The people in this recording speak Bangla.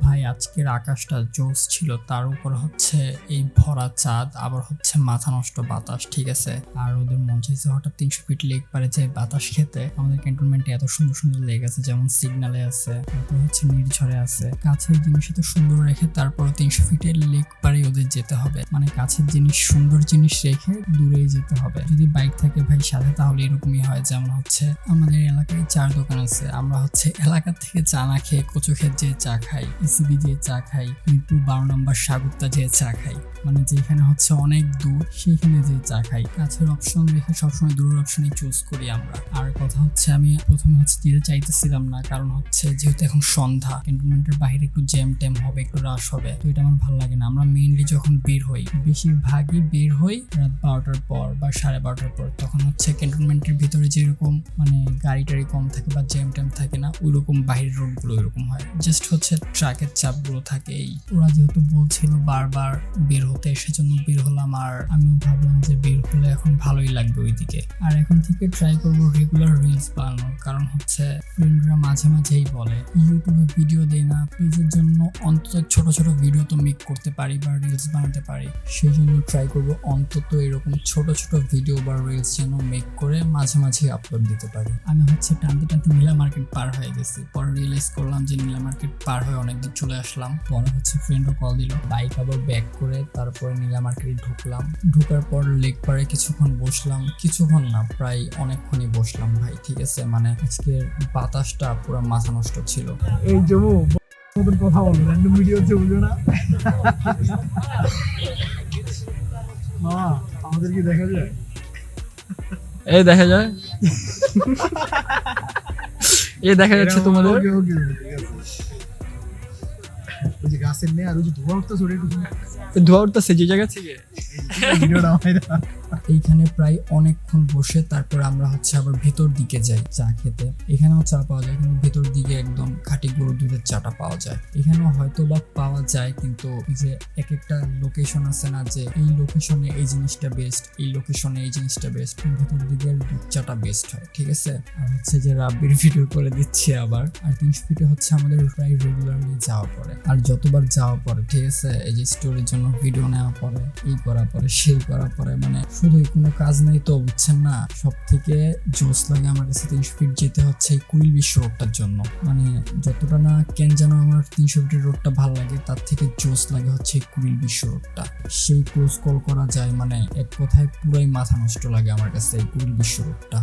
ভাই আজকের আকাশটা জোস ছিল, তার উপর হচ্ছে এই ভরা চাঁদ, আবার হচ্ছে মাথা নষ্ট বাতাস, ঠিক আছে। আর ওদের মন চাইছে হঠাৎ 300 ফিট লেক পারে যে বাতাস খেতে। আমাদের ক্যান্টনমেন্টে এত সুন্দর সুন্দর লেক আছে, যেমন সিগনালে আছে, তারপর হচ্ছে নির্ঝরে আছে। কাছের জিনিস এত সুন্দর রেখে তারপর 300 ফিটের লেক পারে ওদের যেতে হবে, মানে কাছের জিনিস সুন্দর জিনিস রেখে দূরেই যেতে হবে। যদি বাইক থাকে ভাই সাথে তাহলে এরকমই হয়। যেমন হচ্ছে আমাদের এলাকায় চার দোকান আছে, আমরা হচ্ছে এলাকা থেকে চা না খেয়ে কচু ক্ষেত যে চা খাই, ইসিবি যে চা খাই, মিরপুর 12 নম্বর সাগুপ্তা যে চা খাই, মানে যেখানে হচ্ছে অনেক দূর সেইখানে যে চা খাই। কাছের অপশন রেখে সবসময় দূরের অপশনই চুজ করি আমরা। আর কথা হচ্ছে আমি প্রথমে হচ্ছে দিতে চাইতেছিলাম না, কারণ হচ্ছে যেহেতু এখন সন্ধ্যা, ক্যান্টনমেন্টের বাইরে একটু জ্যাম ট্যাম হবে, একটু রাশ হবে, তো এটা আমার ভালো লাগে না। আমরা মেইনলি যখন বের হই, বেশিরভাগই বের হই রাত 12টার পর বা 12:30টার পর। তখন হচ্ছে ক্যান্টনমেন্টের ভিতরে যেরকম মানে গাড়ি টাড়ি কম থাকে বা জ্যাম ট্যাম থাকে না, ওইরকম বাইরের রোডগুলো এরকম হয়। জাস্ট হচ্ছে ট্রাকের চাপগুলো থাকে। এই ওরা যেহেতু বলছিল বারবার বের হতে, সেজন্য বের হলাম। আর আমিও ভাবলাম যে বের হলে এখন ভালোই লাগবে ওইদিকে। আর এখন থেকে ট্রাই করবো রেগুলার রিলস বানানোর, কারণ হচ্ছে ফ্রেন্ডরা মাঝে মাঝেই বলে ইউটিউবে ভিডিও দেয় না, পেজের জন্য অন্তত ছোট ছোট ভিডিও তো মেক করতে পারি বা রিলস বানাতে পারি। সেই জন্য ট্রাই করবো অন্তত এরকম ছোট ছোট ভিডিও বা রিলস যেন মেক করে মাঝে মাঝে আপলোড দিতে পারি। আমি হচ্ছে টানতে টানতে নীলা মার্কেট পার হয়ে গেছি, পরে রিয়েলাইজ করলাম যে নীলা মার্কেট পার হয়ে অনেক দূর চলে আসলাম। পরে হচ্ছে ফ্রেন্ডও কল দিল, বাইক আবার ব্যাক করে তারপরে নীলা মার্কেটে ঢুকলাম। ঢুকার পর লেক পারে কিছুক্ষণ বসলাম, কিছুক্ষণ না প্রায় অনেকক্ষণই বসলাম ভাই, ঠিক আছে। মানে আজকের বাতাসটা পুরো মাথা নষ্ট ছিল। এই জমু মতন কথা বলবো, র্যান্ডম ভিডিও হচ্ছে বুঝো না। মামা আমাদের কি দেখা যায়? এই দেখা যায়, এই দেখা যাচ্ছে তোমাদের। ওকে ওকে ঠিক আছে। ওই যে গাছের নেই আর ওই যে ধোয়া উঠতে ছোট একটু ধোয়া উঠতেছে যে জায়গা থেকে। ভিডিওটা হয় না। এইখানে প্রায় অনেকক্ষণ বসে তারপর আমরা হচ্ছে আবার ভেতর দিকে যাই চা খেতে। এখানেও চা পাওয়া যায়, কিন্তু ভেতর দিকে একদম খাঁটি গরুর দুধের চাটা পাওয়া যায়। এখানেও হয়তো বা পাওয়া যায়, কিন্তু যে এক একটা লোকেশন আছে না, যে এই লোকেশনে এই জিনিসটা বেস্ট, এই লোকেশনে এই জিনিসটা বেস্ট, ভেতর দিকের দুধ চাটা বেস্ট হয়, ঠিক আছে। আর হচ্ছে যে রাব্বির ভিডিও করে দিচ্ছি আবার। আর 300 ফিটে হচ্ছে আমাদের প্রায় রেগুলারলি যাওয়া পড়ে। আর যতবার যাওয়া পড়ে, ঠিক আছে, এই যে স্টোরির জন্য ভিডিও নেওয়া পড়ে, এই করা পড়ে, সেই করা পড়ে, মানে শুধুই কোনো কাজ নেই তো, বুঝছেন না। সব থেকে জোস লাগে আমার কাছে 300 ফিট যেতে হচ্ছে এই কুড়িল বিশ্ব রোডটার জন্য। মানে যতটা না কেন যেন আমার 300 ফিটের রোডটা ভালো লাগে, তার থেকে জোস লাগে হচ্ছে এই কুড়িল বিশ্ব রোডটা। সেই ক্লোজ কল করা যায়, মানে এক কথায় পুরাই মাথা নষ্ট লাগে আমার কাছে এই কুড়িল বিশ্ব রোডটা।